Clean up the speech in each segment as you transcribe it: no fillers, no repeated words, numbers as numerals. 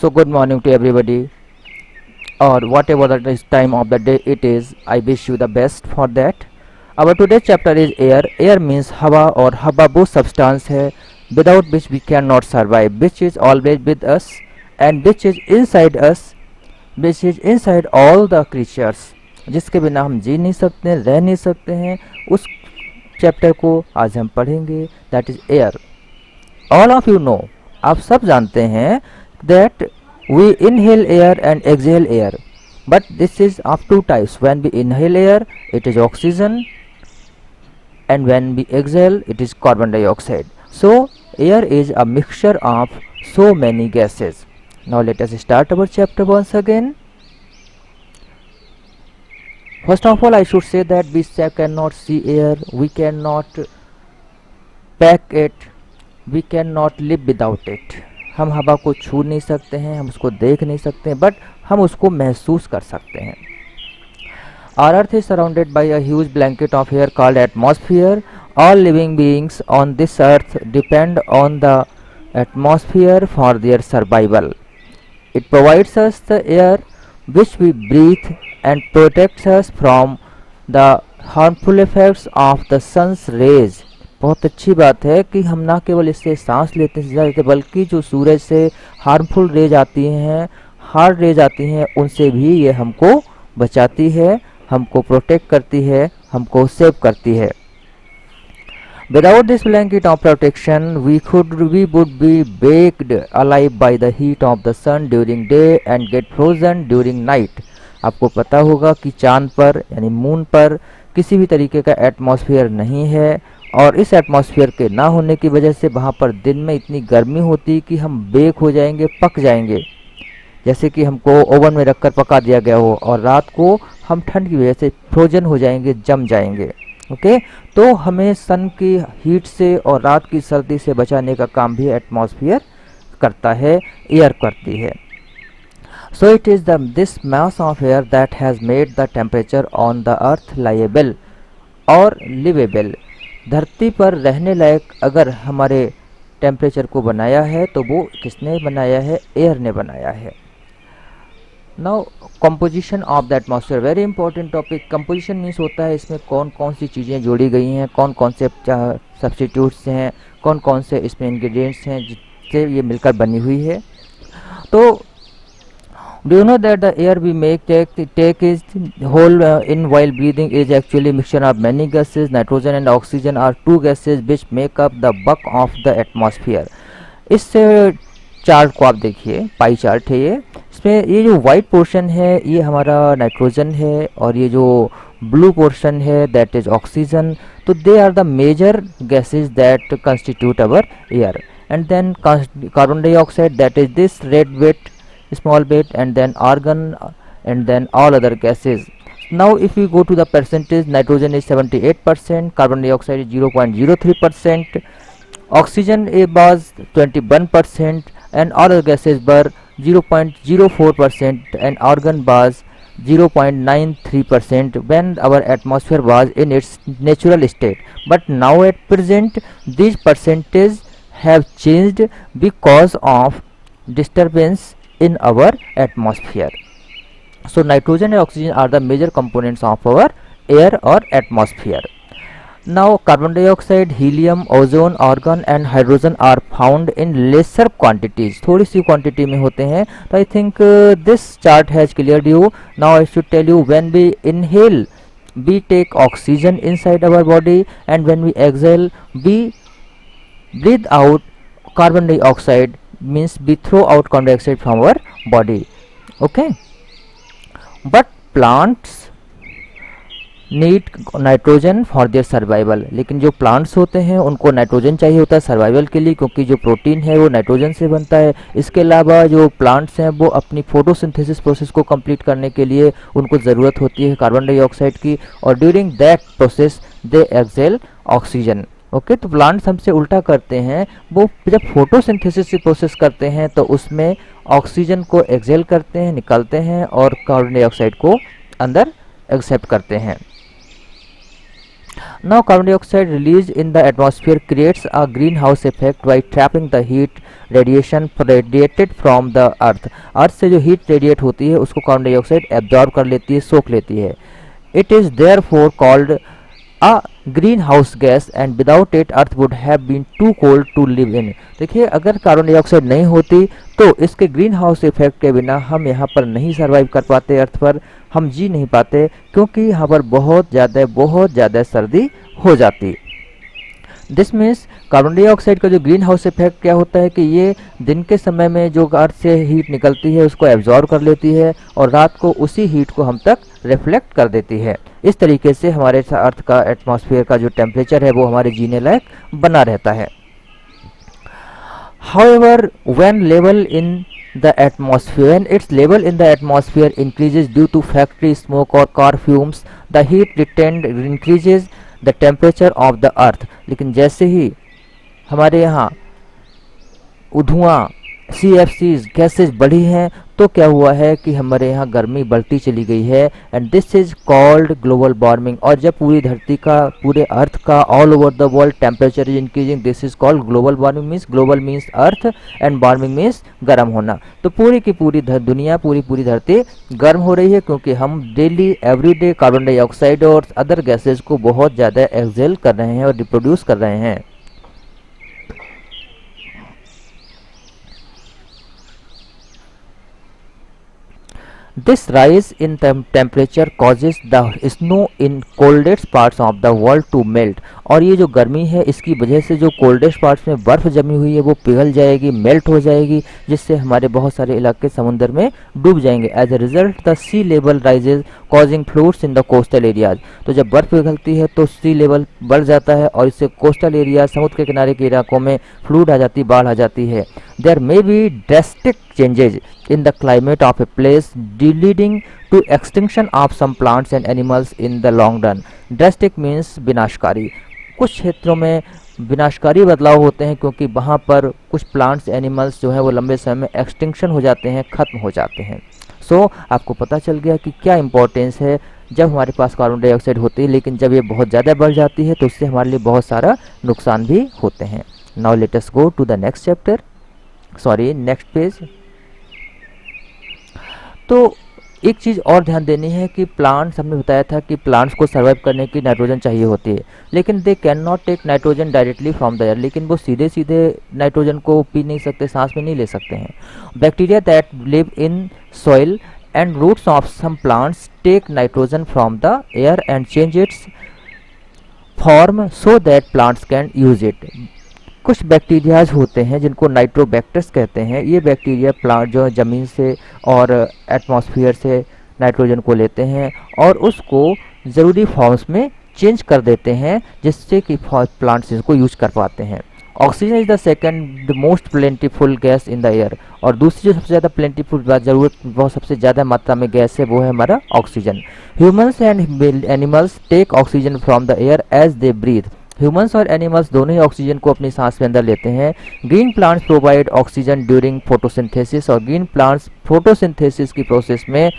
So good morning to everybody, or whatever the time of the day it is. I wish you the best for that. Our today's chapter is air. Air means हवा, और हवा वो substance है without which we cannot survive, which is always with us and which is inside us, which is inside all the creatures. जिसके बिना हम जी नहीं सकते, रह नहीं सकते हैं, उस चैप्टर को आज हम पढ़ेंगे. That is air. All of you know, आप सब जानते हैं that we inhale air and exhale air, but this is of two types. When we inhale air, it is oxygen, and when we exhale, it is carbon dioxide. So air is a mixture of so many gases. Now let us start our chapter once again. First of all, I should say that we cannot see air, we cannot pack it, we cannot live without it. हम हवा को छू नहीं सकते हैं, हम उसको देख नहीं सकते हैं, बट हम उसको महसूस कर सकते हैं. Our earth is surrounded by a huge blanket of air called atmosphere. All living beings on this earth depend on the atmosphere for their survival. It provides us the air which we breathe and protects us from the harmful effects of the sun's rays. बहुत अच्छी बात है कि हम ना केवल इससे सांस लेते हैं, बल्कि जो सूरज से हार्मफुल रेज आती हैं, हार्ड रेज आती हैं, उनसे भी ये हमको बचाती है, हमको प्रोटेक्ट करती है, हमको सेव करती है. Without this blanket of protection, we would be baked alive by the heat of the sun during day and get frozen during night. आपको पता होगा कि चांद पर यानी मून पर किसी भी तरीके का एटमॉस्फेयर नहीं है, और इस एटमॉस्फेयर के ना होने की वजह से वहाँ पर दिन में इतनी गर्मी होती कि हम बेक हो जाएंगे, पक जाएंगे, जैसे कि हमको ओवन में रखकर पका दिया गया हो, और रात को हम ठंड की वजह से फ्रोजन हो जाएंगे, जम जाएंगे. ओके, तो हमें सन की हीट से और रात की सर्दी से बचाने का काम भी एटमॉस्फेयर करता है, एयर करती है. So it is this mass of air that has made the temperature on the earth liable और लिवेबल. धरती पर रहने लायक अगर हमारे टेम्परेचर को बनाया है तो वो किसने बनाया है? एयर ने बनाया है. Now composition of the atmosphere, very important topic. Composition means होता है इसमें कौन कौन सी चीज़ें जोड़ी गई हैं, कौन कौन से सब्स्टिट्यूट्स हैं, कौन कौन से इसमें इंग्रेडिएंट्स हैं जिससे ये मिलकर बनी हुई है. तो do you know that the air we take is whole in while breathing is actually mixture of many gases. Nitrogen and oxygen are two gases which make up the bulk of the atmosphere. इस chart को आप देखिए, pie chart है ये. इसमें ये जो white portion है ये हमारा नाइट्रोजन है, और ये जो ब्लू पोर्शन है दैट इज ऑक्सीजन. तो they are the major gases that constitute our air. And then carbon dioxide that is this red wait small bit, and then argon, and then all other gases. Now if we go to the percentage, nitrogen is 78%, carbon dioxide is 0.03%, oxygen was 21%, and all other gases were 0.04%, and argon was 0.93% when our atmosphere was in its natural state. But now at present these percentages have changed because of disturbance in our atmosphere. So nitrogen and oxygen are the major components of our air or atmosphere. Now carbon dioxide, helium, ozone, argon and hydrogen are found in lesser quantities. थोड़ी सी quantity में होते हैं. तो I think this chart has cleared you. Now I should tell you, when we inhale we take oxygen inside our body, and when we exhale we breathe out carbon dioxide, means we throw out carbon dioxide from our body. Okay, but plants need nitrogen for their survival. लेकिन जो plants होते हैं उनको nitrogen चाहिए होता है survival के लिए, क्योंकि जो प्रोटीन है वो नाइट्रोजन से बनता है. इसके अलावा जो प्लांट्स हैं वो अपनी फोटोसिंथेसिस प्रोसेस को कंप्लीट करने के लिए उनको ज़रूरत होती है कार्बन डाइऑक्साइड की, और during that process they exhale oxygen. Okay, तो प्लांट्स हमसे उल्टा करते हैं. वो जब फोटोसिंथेसिस से प्रोसेस करते हैं तो उसमें ऑक्सीजन को एक्सेल करते हैं, निकालते हैं, और कार्बन डाइऑक्साइड को अंदर एक्सेप्ट करते हैं. Now, carbon dioxide released in the atmosphere creates a greenhouse effect by trapping the heat radiation radiated from the earth. अर्थ से जो हीट रेडिएट होती है उसको कार्बन डाइऑक्साइड एब्जॉर्ब कर लेती है, सोख लेती है. It is therefore called a greenhouse gas and without it earth would have been too cold to live in. देखिए, अगर कार्बन डाइऑक्साइड नहीं होती तो इसके ग्रीन हाउस इफेक्ट के बिना हम यहाँ पर नहीं सर्वाइव कर पाते, अर्थ पर हम जी नहीं पाते, क्योंकि यहाँ पर बहुत ज़्यादा सर्दी हो जाती. दिस मीन्स कार्बन डाइऑक्साइड का जो ग्रीन हाउस इफेक्ट क्या होता है कि ये दिन के समय में जो अर्थ से हीट निकलती है उसको एब्जॉर्ब कर लेती है और रात को उसी हीट को हम तक रिफ्लेक्ट कर देती है. इस तरीके से हमारे अर्थ का एटमॉस्फेयर का जो टेम्परेचर है वो हमारे जीने लायक बना रहता है. However, when its level in the atmosphere increases due to factory smoke or car fumes, the heat retained increases the temperature of the earth. लेकिन जैसे ही हमारे यहाँ धुआं CFCs गैसेज बढ़ी हैं तो क्या हुआ है कि हमारे यहाँ गर्मी बढ़ती चली गई है, and this is called global warming. और जब पूरी धरती का, पूरे अर्थ का, all over the world temperature is increasing, this is called global warming. Means global means earth and warming means गर्म होना. तो पूरी की पूरी दुनिया, पूरी धरती गर्म हो रही है क्योंकि हम डेली एवरीडे कार्बन डाइऑक्साइड और अदर गैसेज को बहुत ज़्यादा एक्सेल कर रहे हैं और रिप्रोड्यूस कर रहे हैं. This rise in temperature causes the snow in coldest parts of the world to melt. और ये जो गर्मी है इसकी वजह से जो कोल्डेस्ट पार्ट्स में बर्फ़ जमी हुई है वो पिघल जाएगी, मेल्ट हो जाएगी, जिससे हमारे बहुत सारे इलाके समुद्र में डूब जाएंगे. As a result the sea level rises causing floods in the coastal areas. तो जब बर्फ़ पिघलती है तो सी लेवल बढ़ जाता है और इससे कोस्टल एरिया, समुद्र के किनारे के इलाकों में फ्लूड आ जाती, बाढ़ आ जाती है. There may be drastic changes in the climate of a place leading to extinction of some plants and animals in the long run. Drastic means विनाशकारी. कुछ क्षेत्रों में विनाशकारी बदलाव होते हैं क्योंकि वहाँ पर कुछ प्लांट्स, एनिमल्स जो है वो लंबे समय में एक्सटिंक्शन हो जाते हैं, ख़त्म हो जाते हैं. सो आपको पता चल गया कि क्या इंपॉर्टेंस है जब हमारे पास कार्बन डाइऑक्साइड होती है, लेकिन जब ये बहुत ज़्यादा बढ़ जाती है तो उससे हमारे लिए बहुत सारा नुकसान भी होते हैं. Now let us go to the next chapter, sorry next page. तो एक चीज़ और ध्यान देनी है कि प्लांट्स, हमने बताया था कि प्लांट्स को सर्वाइव करने की नाइट्रोजन चाहिए होती है, लेकिन they can not take nitrogen directly from the air. लेकिन वो सीधे नाइट्रोजन को पी नहीं सकते, सांस में नहीं ले सकते हैं. Bacteria that live in soil and roots of some plants take nitrogen from the air and change its form so that plants can use it. कुछ बैक्टीरियाज होते हैं जिनको नाइट्रोबैक्टर्स कहते हैं. ये बैक्टीरिया प्लांट जो ज़मीन से और एटमॉस्फेयर से नाइट्रोजन को लेते हैं और उसको ज़रूरी फॉर्म्स में चेंज कर देते हैं जिससे कि प्लांट्स इसको यूज कर पाते हैं. Oxygen is the second most plentiful gas in the air. और दूसरी जो सबसे ज़्यादा प्लेंटीफुल ज़रूरत, बहुत सबसे ज़्यादा मात्रा में गैस है, वो है हमारा oxygen. Humans and animals take oxygen from the air as they breathe. Humans और एनिमल्स दोनों ही ऑक्सीजन को अपनी सांस में अंदर लेते हैं. Green plants provide oxygen during photosynthesis. और ग्रीन प्लांट्स फोटोसिंथेसिस की प्रोसेस में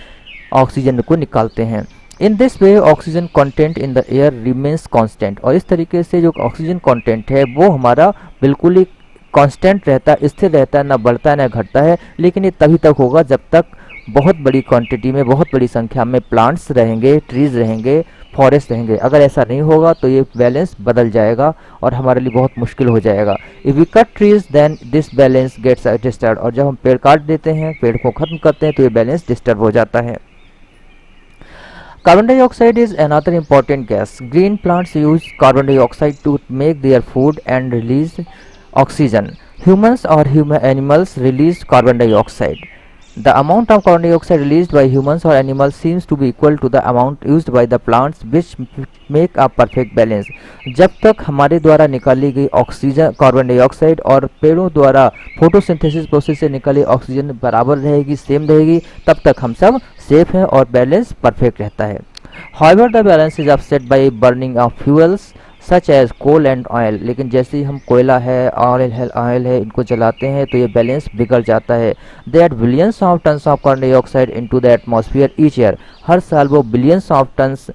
ऑक्सीजन को निकालते हैं. In this way oxygen content in the air remains constant. और इस तरीके से जो ऑक्सीजन कंटेंट है वो हमारा बिल्कुल ही कांस्टेंट रहता है, स्थिर रहता है, ना बढ़ता है ना घटता है. लेकिन ये तभी तक होगा जब तक बहुत बड़ी क्वांटिटी में, बहुत बड़ी संख्या में प्लांट्स रहेंगे, ट्रीज रहेंगे, फॉरेस्ट रहेंगे. अगर ऐसा नहीं होगा तो ये बैलेंस बदल जाएगा और हमारे लिए बहुत मुश्किल हो जाएगा. If we cut trees then this balance gets disturb. और जब हम पेड़ काट देते हैं, पेड़ को खत्म करते हैं, तो ये बैलेंस डिस्टर्ब हो जाता है. Carbon dioxide is another important gas. Green plants use carbon dioxide to make their food and release oxygen. Humans or animals release carbon dioxide. The amount of carbon dioxide released by humans or animals seems to be equal to the amount used by the plants, which make a perfect balance. जब तक हमारे द्वारा निकाली गई oxygen, carbon dioxide और पेड़ों द्वारा photosynthesis process से निकाली ऑक्सीजन बराबर रहेगी, सेम रहेगी, तब तक हम सब सेफ हैं और बैलेंस परफेक्ट रहता है. However, the balance is upset by burning of fuels such as coal and oil. लेकिन जैसे ही हम कोयला है, ऑयल है, इनको जलाते हैं तो ये बैलेंस बिगड़ जाता है. They add billions of tons of carbon dioxide into the atmosphere each year. हर साल वो बिलियंस ऑफ टन्स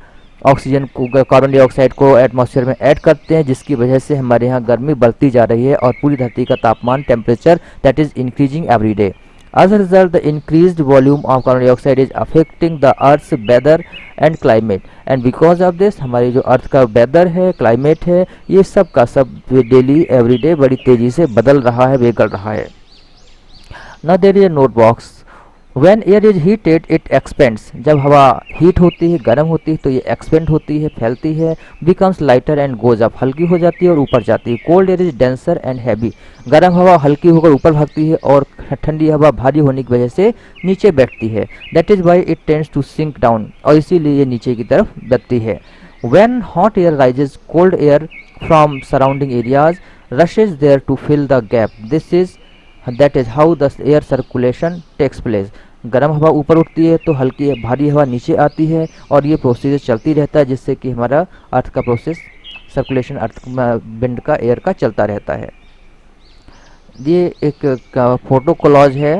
ऑक्सीजन को, कार्बन डाइऑक्साइड को एटमॉस्फेयर में ऐड करते हैं, जिसकी वजह से हमारे यहाँ गर्मी बढ़ती जा रही है और पूरी धरती का तापमान, temperature that is increasing every day. As a result, the increased volume of carbon dioxide is affecting the Earth's weather and climate. And because of this, हमारी जो अर्थ का वेदर है, क्लाइमेट है, ये सब का सब डेली एवरीडे बड़ी तेजी से बदल रहा है, बिगड़ रहा है. Now there is a note box. When air is heated, it expands. जब हवा हीट होती है, गर्म होती है, तो ये एक्सपेंड होती है, फैलती है. Becomes lighter and goes up. हल्की हो जाती है और ऊपर जाती है. Cold air is denser and heavy. गर्म हवा हल्की होकर ऊपर भागती है और ठंडी हवा भारी होने की वजह से नीचे बैठती है. That is why it tends to sink down. और इसीलिए ये नीचे की तरफ बढ़ती है. When hot air rises, cold air from surrounding areas rushes there to fill the gap. That is how the air circulation takes place. गर्म हवा ऊपर उठती है तो हल्की भारी हवा नीचे आती है और ये प्रोसेस चलती रहता है, जिससे कि हमारा अर्थ का प्रोसेस सर्कुलेशन, अर्थ विंड का, एयर का चलता रहता है. ये एक फोटो कोलॉज है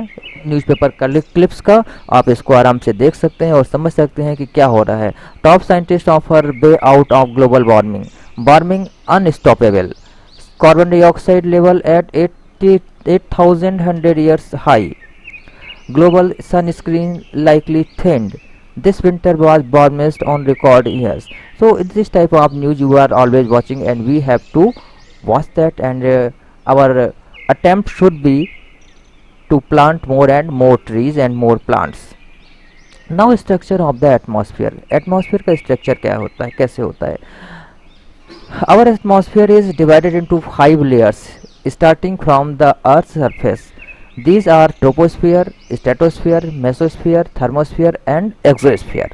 न्यूज़पेपर क्लिप्स का. आप इसको आराम से देख सकते हैं और समझ सकते हैं कि क्या हो रहा है. Top scientist offer way out of global warming unstoppable. Carbon dioxide level at 8,100 years high. Global sunscreen likely thinned. This winter was warmest on record years. So this type of news you are always watching, and we have to watch that, and our attempt should be to plant more and more trees and more plants. Now structure of the atmosphere. Atmosphere का structure क्या होता है, कैसे होता है? Our atmosphere is divided into 5 layers starting from the Earth's surface. These are troposphere, stratosphere, mesosphere, thermosphere and exosphere.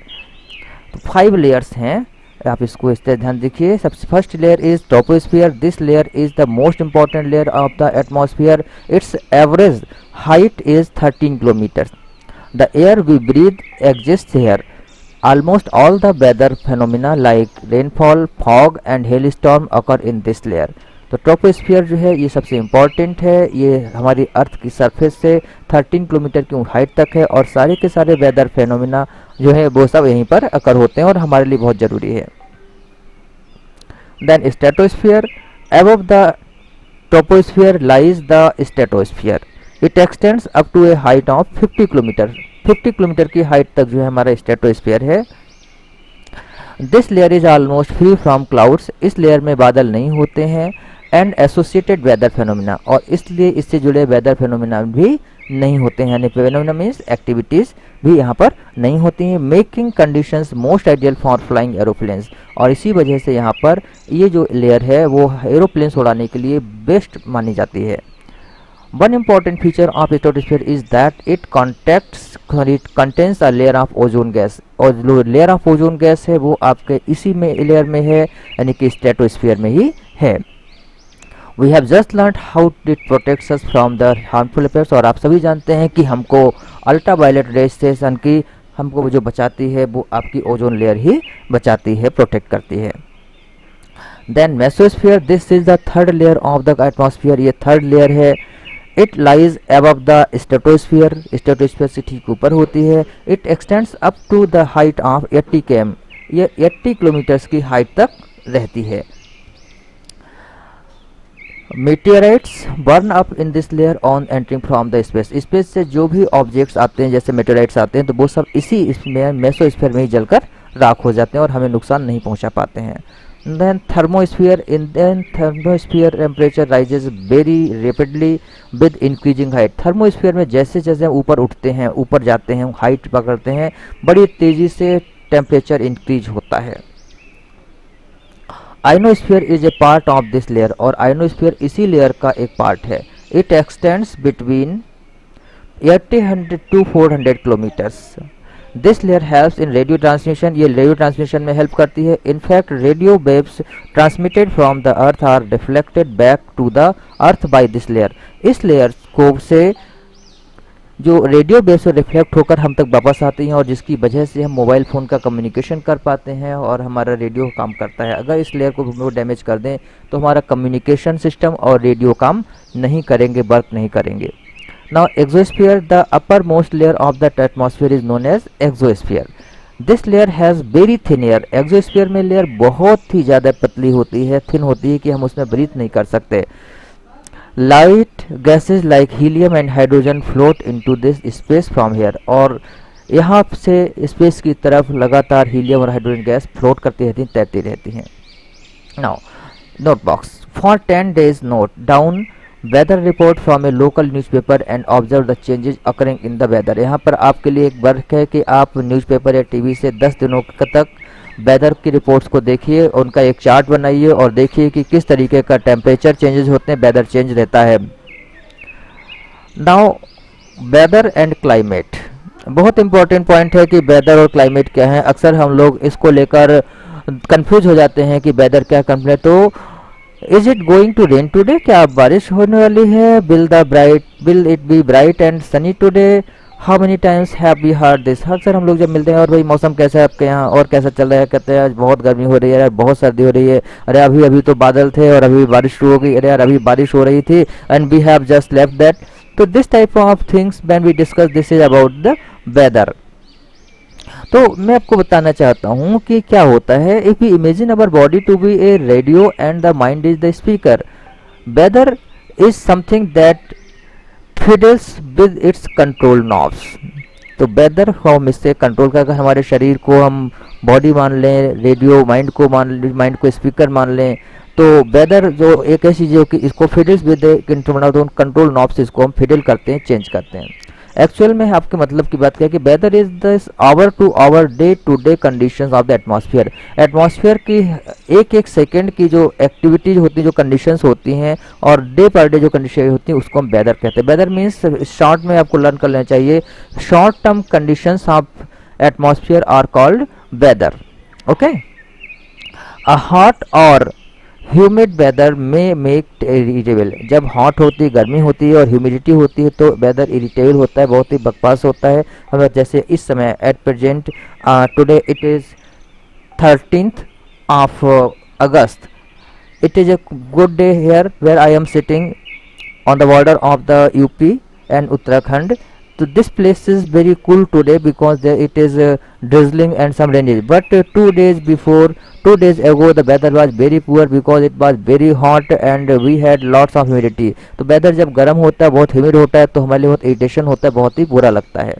तो 5 layers हैं, आप इसको इस तरह ध्यान देखिए. सबसे first layer is troposphere. This layer is the most important layer of the atmosphere. Its average height is 13 kilometre. The air we breathe exist here. Almost all the weather phenomena like rainfall, fog and hailstorm occur in this layer. तो troposphere जो है ये सबसे important है. ये हमारी अर्थ की surface से 13 किलोमीटर की हाइट तक है और सारे के सारे वेदर फेनोमिना जो है वो सब यहीं पर अकर होते हैं और हमारे लिए बहुत ज़रूरी है. Then stratosphere. Above the troposphere lies the stratosphere. It extends up to a height of 50 kilometre. 50 kilometre की हाइट तक जो है हमारा स्ट्रेटोस्फियर है. This layer is almost free from clouds. इस लेयर में बादल नहीं होते हैं. एंड एसोसिएटेड वेदर फेनोमिना, और इसलिए इससे जुड़े वेदर फेनोमिना भी नहीं होते हैं, यानी फेनोमिना मीन्स एक्टिविटीज़ भी यहाँ पर नहीं होती हैं. Making conditions most ideal for flying aeroplanes. और इसी वजह से यहाँ पर ये जो लेयर है वो एरोप्लेन्स उड़ाने के लिए बेस्ट मानी जाती है. One important feature of stratosphere is that it contains a layer of ozone gas. और जो लेयर ऑफ ओजोन गैस है वो आपके इसी में लेयर में है, यानी कि स्ट्रेटोस्फीयर में ही है. We have just learned how it protects us from the harmful effects. और आप सभी जानते हैं कि हमको अल्ट्रावायलेट रेज से सन की हमको जो बचाती है वो आपकी ओजोन लेयर ही बचाती है, प्रोटेक्ट करती है. Then mesosphere. This is the third layer of the atmosphere. ये थर्ड लेयर है. It lies above the stratosphere. Stratosphere से ठीक ऊपर होती है. It extends up to the height of 80 km. ये 80 किलोमीटर्स की हाइट तक रहती है. Meteorites burn up in this layer on entering from the space. Space से जो भी ऑब्जेक्ट्स आते हैं जैसे मेटेराइट्स आते हैं तो वो सब इसी इसमें मेसोस्फीयर में ही जलकर राख हो जाते हैं और हमें नुकसान नहीं पहुंचा पाते हैं. Then thermosphere. In then thermosphere temperature rises very rapidly with increasing height. Thermosphere में जैसे जैसे हम ऊपर उठते हैं, ऊपर जाते हैं, हाइट पकड़ते हैं, बड़ी तेजी से टेम्परेचर इंक्रीज होता है. Ionosphere is a part of this layer. और आइनोस्फीयर इसी लेयर का एक पार्ट है. It extends between 800 to 400 kilometres. This layer helps in radio transmission. ये रेडियो ट्रांसमिशन में हेल्प करती है. In fact radio waves transmitted from the earth are reflected back to the earth by this layer. इस layer को से जो radio wave से reflect होकर हम तक वापस आती हैं और जिसकी वजह से हम मोबाइल फ़ोन का कम्युनिकेशन कर पाते हैं और हमारा रेडियो काम करता है. अगर इस लेयर को हम डैमेज कर दें तो हमारा कम्युनिकेशन सिस्टम और रेडियो काम नहीं करेंगे, वर्क नहीं करेंगे. Now exosphere. The uppermost layer of the atmosphere is known as exosphere. This layer has very thin air, exosphere में लेयर बहुत ही ज़्यादा पतली होती है, थिन होती है कि हम उसमें ब्रीथ नहीं कर सकते। Light gases like helium and hydrogen float into this space from here, और यहाँ से स्पेस की तरफ लगातार हीलियम और हाइड्रोजन गैस फ्लोट करती रहती हैं, तैरती रहती हैं। Now note box for 10 days, note down weather report from a local newspaper and observe the changes occurring in the weather. यहाँ पर आपके लिए एक वर्क है कि आप न्यूज़पेपर या टीवी से 10 दिनों तक वेदर की रिपोर्ट्स को देखिए, उनका एक चार्ट बनाइए और देखिए कि किस तरीके का टेम्परेचर चेंजेस होते हैं, वेदर चेंज रहता है। नाउ वेदर एंड क्लाइमेट, बहुत इंपॉर्टेंट पॉइंट है कि वेदर और क्लाइमेट क्या है। अक्सर हम लोग इसको लेकर कंफ्यूज हो जाते हैं कि वेदर क्या है। तो is it going to rain today, क्या बारिश होने वाली है? Will it be bright and sunny today? How many times have we heard this. अक्सर हम लोग जब मिलते हैं और भाई मौसम कैसा है आपके यहाँ और कैसा चल रहा है, कहते हैं आज बहुत गर्मी हो रही है यार, बहुत सर्दी हो रही है, अरे अभी अभी तो बादल थे और अभी बारिश शुरू हो गई, अरे यार अभी बारिश हो रही थी and we have just left that. तो this type of things when we discuss this is about the weather. तो मैं आपको बताना चाहता हूँ कि क्या होता है। If you imagine our body to be a radio and the mind is the speaker, weather is something that fiddles with its control knobs. तो वेदर को हम इससे कंट्रोल कर, हमारे शरीर को हम बॉडी मान लें, रेडियो माइंड को स्पीकर मान लें, तो वेदर जो एक ऐसी चीज़ है कि इसको फिडल्स विद कंट्रोल नॉब से इसको हम फिडल करते हैं, चेंज करते हैं। एक्चुअल में आपके मतलब की बात करें कि weather is this hour to hour day to day conditions of the atmosphere. Atmosphere की एक एक सेकंड की जो एक्टिविटीज होती है, जो कंडीशंस होती हैं और डे पर डे जो कंडीशन होती हैं उसको हम वेदर कहते हैं। वेदर मीन्स शॉर्ट में आपको लर्न कर लेना चाहिए, short term conditions of atmosphere are called weather. Okay, uh hot और ह्यूमिड वेदर में मेक इरिटेबल। जब हॉट होती है, गर्मी होती है और ह्यूमिडिटी होती है तो वेदर इरिटेबल होता है, बहुत ही बकवास होता है। हमें जैसे इस समय at present today it is 13th of August. It is a good day here where I am sitting on the border of the UP and Uttarakhand. So this place is very cool today because it is drizzling and some rain is. But 2 days ago the weather was very poor because it was very hot and we had lots of humidity. तो weather जब गर्म होता है, बहुत humid होता है तो हमारे लिए बहुत irritation होता है, बहुत ही बुरा लगता है।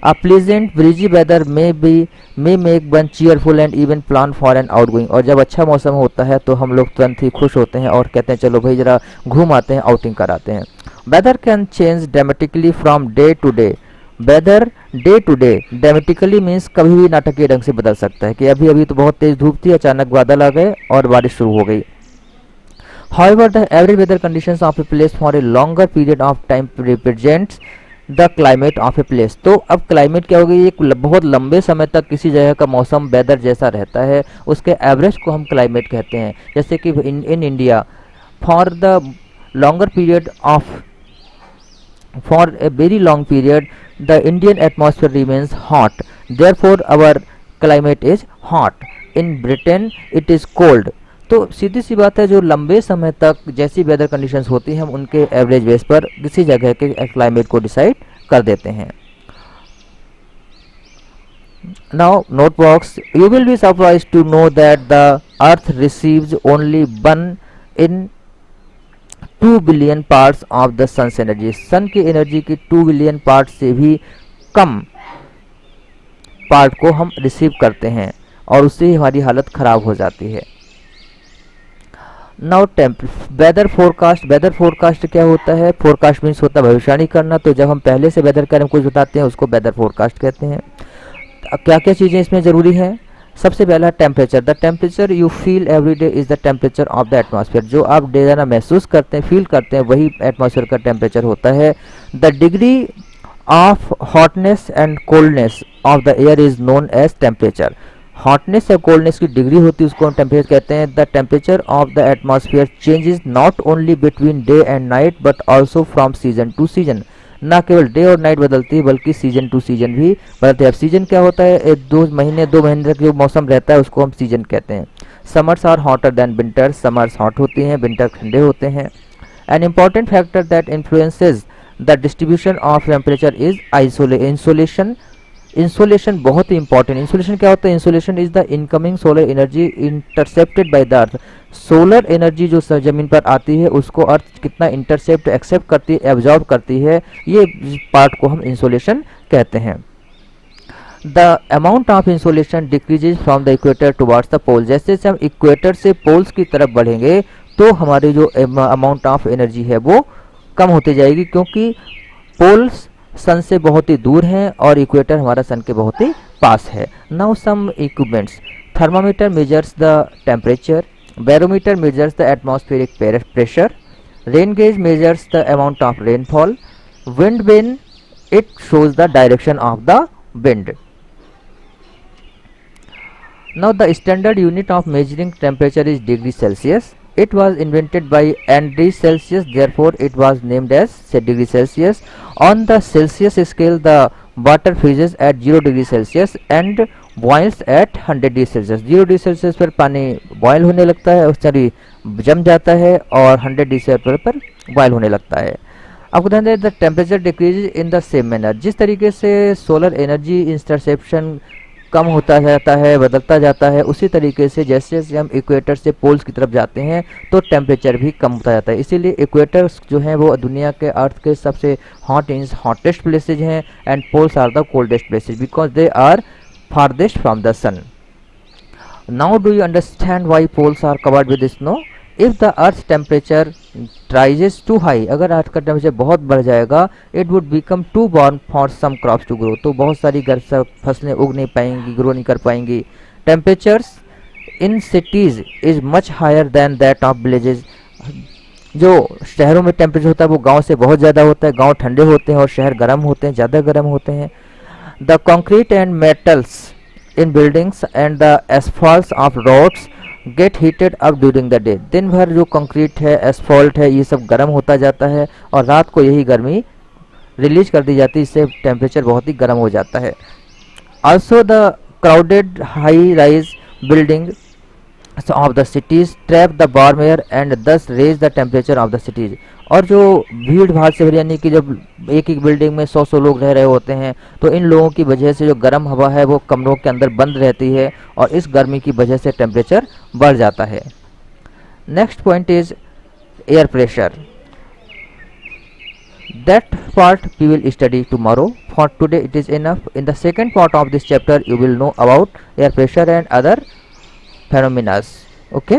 A pleasant breezy weather may make one cheerful and even plan for an outgoing. और जब अच्छा मौसम होता है तो हम लोग तुरंत ही खुश होते हैं और कहते हैं चलो भाई जरा घूम आते हैं, आउटिंग कराते हैं। Weather can change dramatically from day to day. Weather day to day dramatically means कभी भी नाटकीय ढंग से बदल सकता है कि अभी अभी तो बहुत तेज धूप थी, अचानक बादल आ गए और बारिश शुरू हो गई। However, the average weather conditions of a place for a longer period of time represents the climate of a place. तो अब क्लाइमेट क्या होगी, एक बहुत लंबे समय तक किसी जगह का मौसम वेदर जैसा रहता है, उसके एवरेज को हम क्लाइमेट कहते हैं। जैसे कि in India for the longer period for a very long period the Indian atmosphere remains hot, therefore our climate is hot. In Britain it is cold. तो सीधी सी बात है, जो लंबे समय तक जैसी वेदर कंडीशंस होती हैं हम उनके एवरेज बेस पर किसी जगह के क्लाइमेट को डिसाइड कर देते हैं। Now note box, you will be surprised to know that the earth receives only 1 in 2 billion parts of the sun's energy. Sun की एनर्जी की 2 बिलियन पार्ट से भी कम पार्ट को हम रिसीव करते हैं और उससे हमारी हालत खराब हो जाती है। Now weather forecast. Weather forecast क्या होता है? फोरकास्ट मीन्स होता है भविष्यवाणी करना। तो जब हम पहले से वेदर के बारे में कुछ बताते हैं उसको वेदर फोरकास्ट कहते हैं। क्या क्या चीज़ें इसमें ज़रूरी हैं? सबसे पहला temperature. The temperature you feel every day is the temperature of the atmosphere. जो आप डेजाना महसूस करते हैं, फील करते हैं, वही एटमॉस्फेयर का टेम्परेचर होता है। The degree of hotness and coldness of the air is known as temperature. Hotness या कोल्डनेस की डिग्री होती है उसको हम टेम्परेचर कहते हैं। The temperature of the atmosphere changes not only between day and night but also from season to season. ना केवल डे और नाइट बदलती है बल्कि सीजन टू सीजन भी बदलती है। अब सीजन क्या होता है? 2 महीने तक जो मौसम रहता है उसको हम सीजन कहते हैं। Summers are hotter than winter. Summers hot होती हैं, विंटर ठंडे होते हैं। An important factor that influences the distribution of temperature is insolation. Insolation बहुत ही इंपॉर्टेंट। इंसोलेशन क्या होता है? Insolation is the incoming solar energy intercepted by the earth. Solar energy जो जमीन पर आती है उसको अर्थ कितना इंटरसेप्ट एक्सेप्ट करती है, एब्जॉर्ब करती है, ये पार्ट को हम इंसोलेशन कहते हैं। The amount of insolation decreases from the equator towards the pole. जैसे जैसे हम इक्वेटर से पोल्स की तरफ बढ़ेंगे तो हमारी जो अमाउंट ऑफ एनर्जी है वो कम होती जाएगी, क्योंकि पोल्स सन से बहुत ही दूर हैं और इक्वेटर हमारा सन के बहुत ही पास है। Now some equipments. Thermometer measures the temperature, barometer measures the atmospheric pressure, rain gauge measures the amount of rainfall, wind vane it shows the direction of the wind. Now the standard unit of measuring temperature is degree Celsius. It was invented by Andrew Celsius, therefore it was named as degree Celsius. On the Celsius scale, the water freezes at 0 degree Celsius and boils at 100 degree Celsius. 0 degree Celsius पर पानी boil होने लगता है, sorry जम जाता है, और 100 degree Celsius पर बॉयल होने लगता है। आपको ध्यान दें, the temperature decrease in the same manner. जिस तरीके से सोलर एनर्जी इंटरसेप्शन कम होता जाता है, बदलता जाता है, उसी तरीके से जैसे जैसे हम इक्वेटर से पोल्स की तरफ जाते हैं तो टेम्परेचर भी कम होता जाता है। इसीलिए इक्वेटर्स जो हैं वो दुनिया के अर्थ के सबसे हॉटेस्ट प्लेसेज हैं, and poles are the coldest places because they are farthest from the sun. Now do you understand why poles are covered with snow? If the earth temperature rises too high, अगर earth का temperature बहुत बढ़ जाएगा, it would become too warm for some crops to grow, तो बहुत सारी फसलें उग नहीं पाएंगी, ग्रो नहीं कर पाएंगी। Temperatures in cities is much higher than that of villages. जो शहरों में टेम्परेचर होता है वो गांव से बहुत ज़्यादा होता है। गांव ठंडे होते हैं और शहर गर्म होते हैं, ज़्यादा गर्म होते हैं। The concrete and metals in buildings and the asphalts of roads get heated up during the day. दिन भर जो कंक्रीट है, एसफॉल्ट है, ये सब गर्म होता जाता है और रात को यही गर्मी रिलीज कर दी जाती है, इससे टेम्परेचर बहुत ही गर्म हो जाता है। Also the crowded high rise building of the cities trap the warm air and thus raise the temperature of the cities. और जो भीड़ भाड़ से भरी, यानी कि जब एक एक बिल्डिंग में 100 लोग रह रहे होते हैं तो इन लोगों की वजह से जो गर्म हवा है वो कमरों के अंदर बंद रहती है और इस गर्मी की वजह से टेम्परेचर बढ़ जाता है। Next point is air pressure. That part we will study tomorrow. For today it is enough. In the second part of this chapter you will know about air pressure and other phenomena. Okay.